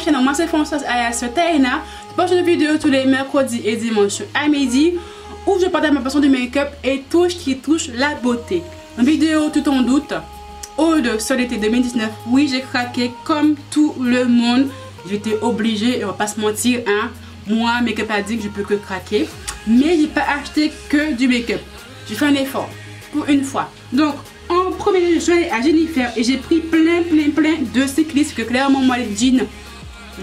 chaîne, moi c'est Françoise alias Taina. Je poste une vidéo tous les mercredis et dimanches à midi où je partage ma passion du make-up et tout ce qui touche la beauté. Une vidéo tout en doute, au de sur l'été 2019, oui j'ai craqué comme tout le monde. J'étais obligée, on va pas se mentir, hein. Moi, make-up addict, je peux que craquer. Mais j'ai pas acheté que du make-up. J'ai fait un effort pour une fois. Donc en premier lieu, je suis allée à Jennifer et j'ai pris plein de cyclistes que clairement moi les jeans,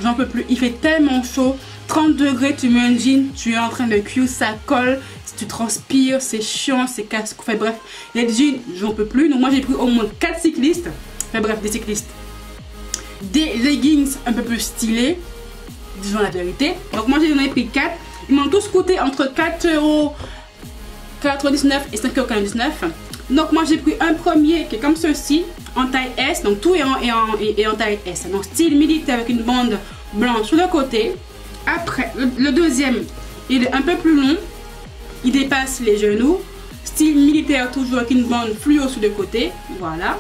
j'en peux plus. Il fait tellement chaud, 30 degrés, tu mets un jean, tu es en train de cuire, ça colle, tu transpires, c'est chiant, c'est casse. Enfin bref, les jeans, j'en peux plus. Donc moi j'ai pris au moins 4 cyclistes. Enfin bref, des cyclistes. Des leggings un peu plus stylés, disons la vérité. Donc moi j'en ai pris 4. Ils m'ont tous coûté entre 4,99€ et 5,99€. Donc moi j'ai pris un premier qui est comme ceci, en taille S. Donc tout est en taille S. Donc style militaire avec une bande blanche sur le côté. Après le deuxième, il est un peu plus long. Il dépasse les genoux. Style militaire toujours avec une bande fluo sur le côté. Voilà.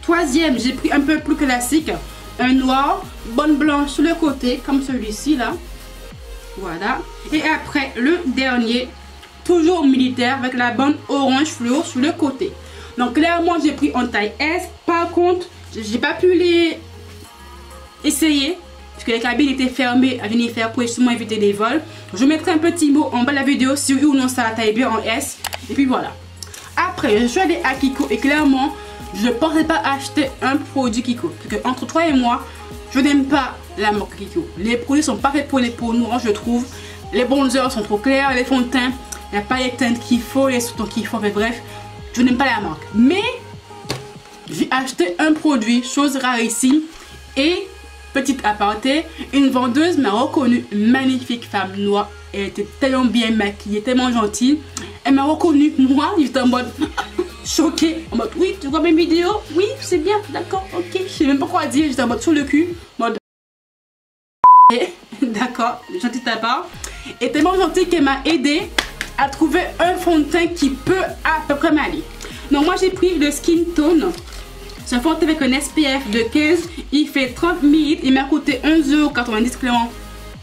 Troisième, j'ai pris un peu plus classique, un noir, bande blanche sur le côté, comme celui-ci là. Voilà. Et après, le dernier, toujours militaire, avec la bande orange fluo sur le côté. Donc clairement, j'ai pris en taille S. Par contre, j'ai pas pu les essayer, parce que les cabines étaient fermées à Jennifer pour justement éviter les vols. Je mettrai un petit mot en bas de la vidéo si oui ou non ça taille bien en S. Et puis voilà. Après, je suis allée à Kiko et clairement, je ne pensais pas acheter un produit Kiko. Parce que entre toi et moi, je n'aime pas la marque Kiko. Les produits sont pas faits pour les peaux noires, je trouve. Les bronzers sont trop clairs, les fonds de teint, il n'y a pas les teintes qu'il faut, les sous-tons qu'il faut. Mais bref, je n'aime pas la marque. Mais j'ai acheté un produit, chose rarissime. Et petite aparté, une vendeuse m'a reconnu, une magnifique femme noire. Elle était tellement bien maquillée, tellement gentille. Elle m'a reconnu, moi, j'étais en mode choquée, en mode oui, tu vois mes vidéos, oui, c'est bien, d'accord, ok, je sais même pas quoi dire, j'étais en mode sur le cul, mode d'accord, gentille de ta part. Et tellement gentille qu'elle m'a aidé à trouver un fond de teint qui peut à peu près m'aller. Donc moi j'ai pris le Skin Tone. Ce fond de teint avec un SPF de 15, il fait 30 ml, il m'a coûté 11,90 €, clairement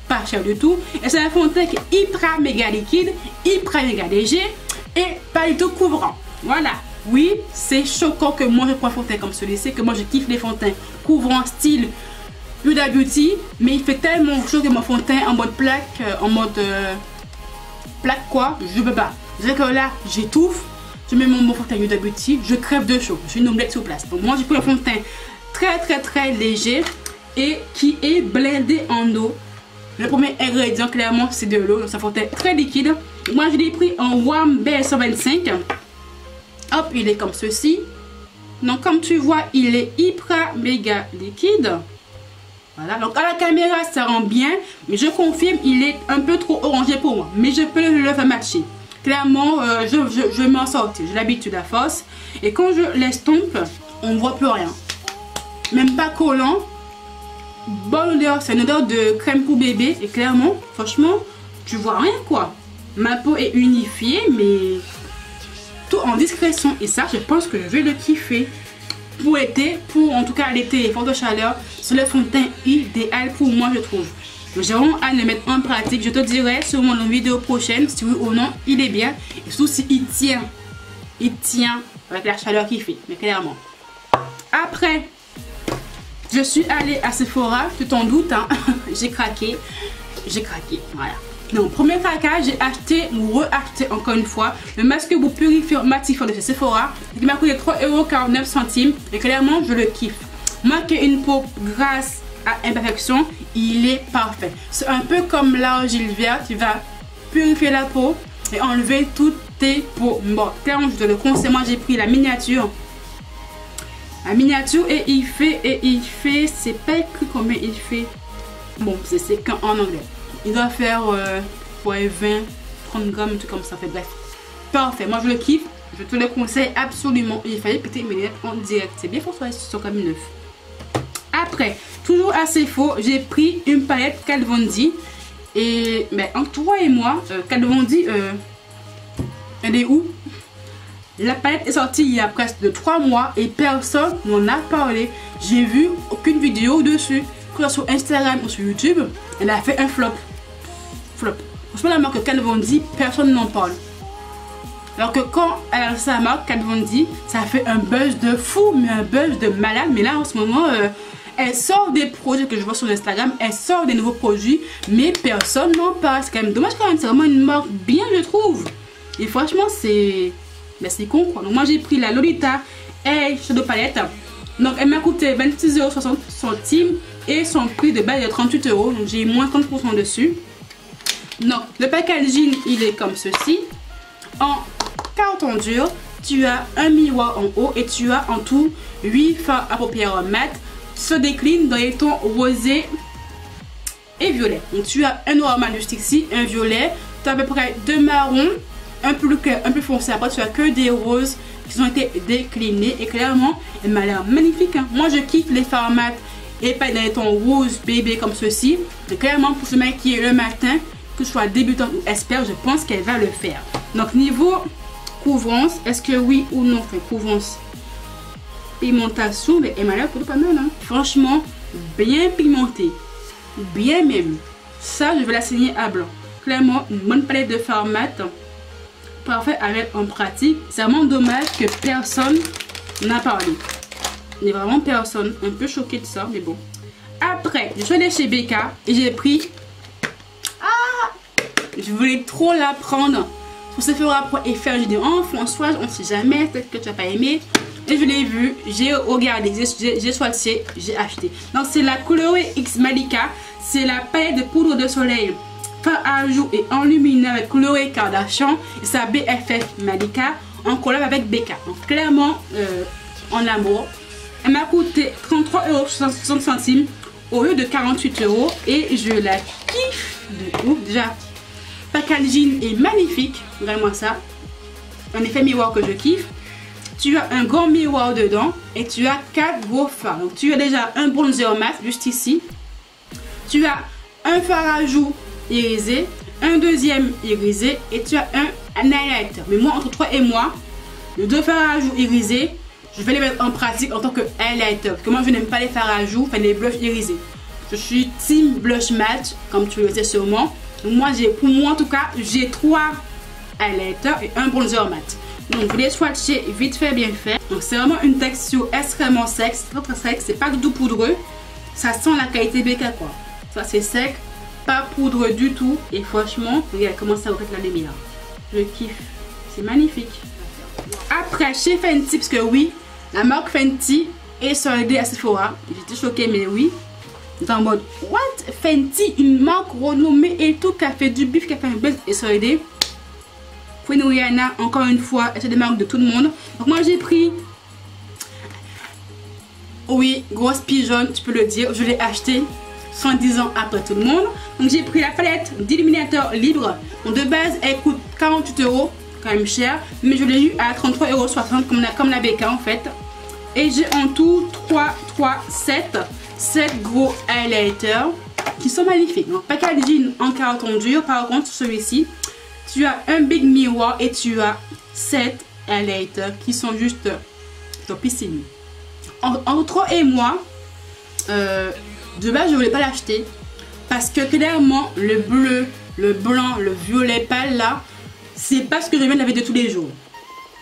pas cher du tout. Et c'est un fond de teint qui est hyper méga liquide, hyper méga léger et pas du tout couvrant. Voilà. Oui, c'est choquant que moi je prends un fond de teint comme celui-ci, que moi je kiffe les fonds de teint couvrant style Huda Beauty, mais il fait tellement chaud que mon fond de teint en mode plaque, plaque quoi, je peux pas. C'est que là, j'étouffe, je mets mon fond de teint Huda Beauty, je crève de chaud, je suis une omelette sur place. Donc moi j'ai pris un fond de teint très léger et qui est blindé en eau. Le premier ingrédient clairement c'est de l'eau, donc ça fond de teint très liquide. Moi je l'ai pris en Warm B125. Hop, il est comme ceci. Donc comme tu vois, il est hyper méga liquide. Voilà, donc à la caméra ça rend bien, mais je confirme, il est un peu trop orangé pour moi. Mais je peux le faire matcher. Clairement, je m'en sortir. J'ai l'habitude à force. Et quand je l'estompe, on ne voit plus rien. Même pas collant. Bonne odeur, c'est une odeur de crème pour bébé. Et clairement, franchement, tu vois rien quoi. Ma peau est unifiée, mais tout en discrétion. Et ça, je pense que je vais le kiffer pour l'été, pour en tout cas l'été et forte chaleur. C'est le fond de teint idéal pour moi, je trouve. J'ai vraiment à le mettre en pratique. Je te dirai sur mon vidéo prochaine si oui ou non il est bien. Et surtout si il tient. Il tient avec la chaleur qu'il fait. Mais clairement. Après, je suis allée à Sephora. Tu t'en doutes, hein. J'ai craqué. Voilà. Donc, premier craquage, j'ai acheté ou re-acheté encore une fois le masque bout purifiant matifiant de chez Sephora qui m'a coûté 3,49 €. Et clairement, je le kiffe. Moi qui ai une peau grasse à imperfection, il est parfait. C'est un peu comme l'argile verte, tu vas purifier la peau et enlever toutes tes peaux mortes. Clairement, je te le conseille. Moi, j'ai pris la miniature. La miniature et il fait, c'est pas écrit combien il fait. Bon, c'est qu'en anglais. Il doit faire 20, 30 grammes, un truc comme ça. Fait bref, parfait. Moi, je le kiffe. Je te le conseille absolument. Il fallait péter mes lunettes en direct. C'est bien pour toi, ils sont comme neuf. Après, toujours assez faux, j'ai pris une palette Kat Von D. Et mais entre toi et moi, Kat Von D, elle est où? La palette est sortie il y a presque 3 mois et personne n'en a parlé. J'ai vu aucune vidéo dessus. que ce soit sur Instagram ou sur YouTube, elle a fait un flop. Franchement, la marque Kat Von D, personne n'en parle. Alors que quand elle a lancé sa marque Kat Von D, ça a fait un buzz de fou, mais un buzz de malade. Mais là, en ce moment, elle sort des produits que je vois sur Instagram, elle sort des nouveaux produits, mais personne n'en parle. C'est quand même dommage quand même, c'est vraiment une marque bien, je trouve. Et franchement, c'est con quoi. Donc moi, j'ai pris la Lolita Shadow Palette. Donc elle m'a coûté 26,60 € et son prix de base est de 38 €. Donc j'ai moins 30% dessus. Donc le packaging, il est comme ceci. En carton dur, tu as un miroir en haut et tu as en tout 8 fards à paupières mat. Se décline dans les tons rosé et violet. Donc tu as un noir mat juste ici, un violet. Tu as à peu près 2 marrons, un plus foncé. Après tu as que des roses qui ont été déclinés et clairement elle m'a l'air magnifique. Hein. Moi je kiffe les fards mat et pas dans les tons rose bébé comme ceci. Et clairement pour se maquiller le matin, que je sois débutante ou expert, je pense qu'elle va le faire. Donc niveau couvrance, est-ce que oui ou non? Enfin couvrance, pigmentation, mais elle m'a l'air pas mal. Hein. Franchement bien pigmentée, bien même. Ça je vais la signer à blanc. Clairement une bonne palette de fards mat. Parfait à mettre en pratique. C'est vraiment dommage que personne n'a parlé. Il n'y a vraiment personne. Un peu choqué de ça, mais bon. Après, je suis allée chez BK et j'ai pris... Je voulais trop la prendre pour Sephora pour faire. J'ai dit, oh Françoise, on ne sait jamais, peut-être que tu n'as pas aimé. Et je l'ai vu, j'ai regardé, j'ai swatché, j'ai acheté. Donc c'est la Chloé X Malika. C'est la palette de poudre de soleil. Fard à jour et enluminé avec Chloé Kardashian et sa BFF Malika en collab avec BK. Donc clairement en amour. Elle m'a coûté 33,60 € au lieu de 48 € et je la kiffe de ouf. Déjà, packaging est magnifique, regardez-moi ça. Un effet miroir que je kiffe. Tu as un grand miroir dedans et tu as 4 gros fards. Donc tu as déjà un bronzer mat juste ici. Tu as un fard à joues irisé, un deuxième irisé et tu as un highlighter. Mais moi, entre toi et moi, les 2 fards à joues irisés, je vais les mettre en pratique en tant que highlighter. Parce que moi, je n'aime pas les fards à joues, enfin les blushs irisés. Je suis team blush matte, comme tu le sais sûrement. Donc moi, pour moi en tout cas, j'ai 3 highlighters et un bronzer mat. Donc je les swatcher vite fait, bien fait. Donc c'est vraiment une texture extrêmement sec, très sec. C'est pas du tout poudreux. Ça sent la qualité BK quoi. Ça c'est sec. Pas poudre du tout et franchement regarde comment ça reflète la lumière. Je kiffe, c'est magnifique. Après chez Fenty, parce que oui, la marque Fenty est soldée à Sephora. J'étais choquée mais oui. J'étais en mode what, Fenty, une marque renommée et tout, qui a fait du bif, qui a fait un buzz et soldée. Queen Rihanna, encore une fois, c'est des marques de tout le monde. Donc moi j'ai pris, oui, grosse pigeonne, tu peux le dire, je l'ai acheté 110 ans après tout le monde. Donc j'ai pris la palette d'illuminateur libre. Donc de base elle coûte 48 €, quand même cher, mais je l'ai eu à 33,60 € comme la BK en fait. Et j'ai en tout 7 gros highlighters qui sont magnifiques. Donc packaging en carton dur. Par contre celui-ci, tu as un big miroir et tu as 7 highlighters qui sont juste topissimes. Entre toi et moi, de base je voulais pas l'acheter parce que clairement le bleu, le blanc, le violet pâle là, c'est pas ce que je viens de laver de tous les jours.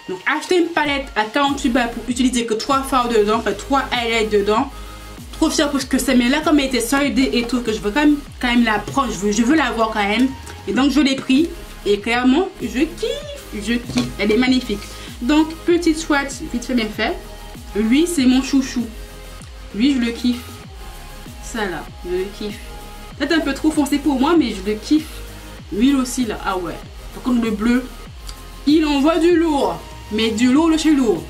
Donc acheter une palette à 48 balles pour utiliser que 3 fards dedans, enfin 3 highlights dedans, trop cher pour ce que c'est. Mais là comme elle était soldée et tout, que je veux quand même la prendre, je veux la voir quand même. Et donc je l'ai pris et clairement je kiffe, elle est magnifique. Donc petite swatch vite fait bien fait. Lui c'est mon chouchou, lui je le kiffe. Ça là, je le kiffe. Peut-être un peu trop foncé pour moi mais je le kiffe. Lui aussi là, ah ouais. Par contre le bleu, il envoie du lourd. Mais du lourd de chez lourd.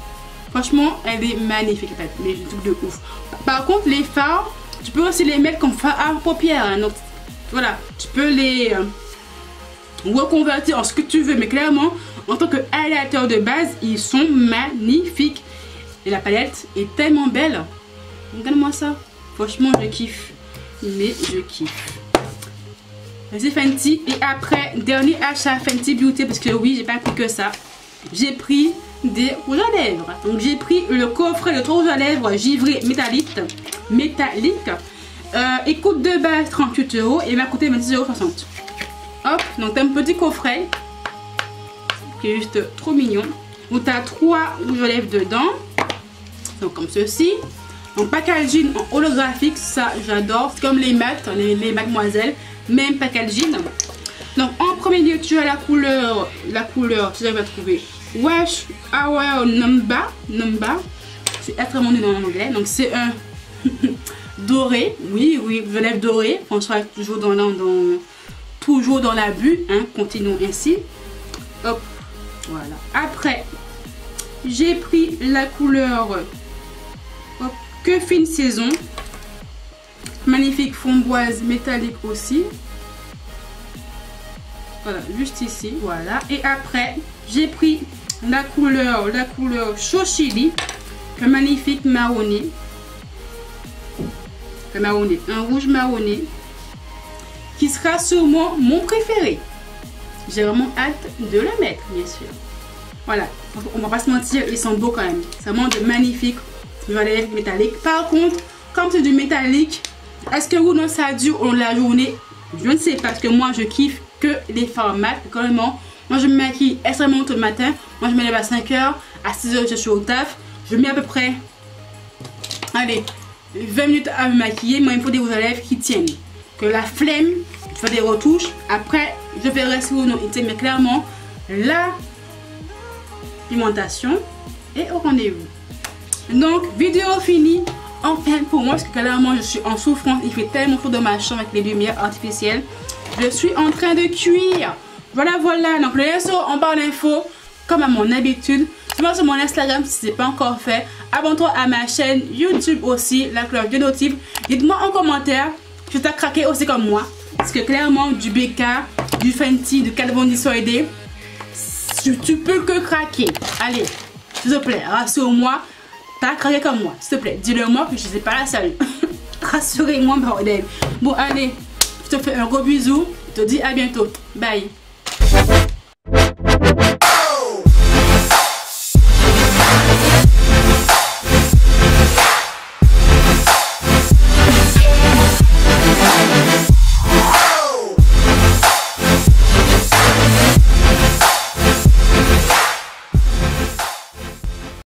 Franchement, elle est magnifique. Mais je trouve de ouf. Par contre, les fards, tu peux aussi les mettre comme fards à paupières. Hein. Donc, voilà, tu peux les reconvertir en ce que tu veux. Mais clairement, en tant que highlighter de base, ils sont magnifiques. Et la palette est tellement belle. Regarde-moi ça. Franchement, je kiffe. Mais je kiffe. C'est Fenty. Et après, dernier achat Fenty Beauty. Parce que oui, j'ai pas pris que ça. J'ai pris des rouges à lèvres. Donc j'ai pris le coffret de 3 rouges à lèvres givré métallique. Il coûte de base 38 € et il m'a coûté 26,60 €. Hop, donc t'as un petit coffret qui est juste trop mignon. Où tu as 3 rouges à lèvres dedans. Donc comme ceci. Donc packaging en holographique, ça j'adore. C'est comme les mattes, les mademoiselles. Même packaging. Donc en premier lieu, tu as la couleur, tu vas trouver Wash Our Number. C'est extrêmement nul en anglais. Donc c'est un doré. Oui, rouge à lèvres doré. On sera toujours dans l'abus. Hein, continuons ainsi. Hop. Voilà. Après, j'ai pris la couleur Que Fine Saison. Magnifique framboise métallique aussi. Voilà, juste ici. Voilà. Et après, j'ai pris la couleur Chaud Chili. Un magnifique marronné. Un rouge marronné. Qui sera sûrement mon préféré. J'ai vraiment hâte de le mettre, bien sûr. Voilà, on va pas se mentir, ils sont beaux quand même. C'est vraiment de magnifiques rouges à lèvres métalliques. Par contre, comme c'est du métallique, est-ce que vous non ça dure au long de la journée? Je ne sais pas, parce que moi je kiffe que les formats. Carrément, moi je me maquille extrêmement tôt le matin. Moi je me lève à 5 h, à 6 h je suis au taf. Je mets à peu près, allez, 20 minutes à me maquiller. Moi il me faut des rouges à lèvres qui tiennent. Que la flemme, je fais des retouches. Après, je verrai si ou non il tient. Mais clairement, la pigmentation est au rendez-vous. Donc, vidéo finie. Enfin, pour moi, parce que clairement, je suis en souffrance. Il fait tellement chaud dans ma chambre avec les lumières artificielles. Je suis en train de cuire. Voilà, voilà. Donc, le réseau en barre d'infos, comme à mon habitude. Tu sur mon Instagram si ce n'est pas encore fait. Abonne-toi à ma chaîne YouTube aussi, la cloche de notif. Dites-moi en commentaire si tu as craqué aussi comme moi. Parce que clairement, du BK, du Fenty, du Kat Von D Soleil, tu peux que craquer. Allez, s'il te plaît, rassure-moi. T'as craqué comme moi. S'il te plaît, dis-le moi que je ne sais pas la seule. Rassurez-moi, bordel. Bon, allez, je te fais un gros bisou. Je te dis à bientôt. Bye.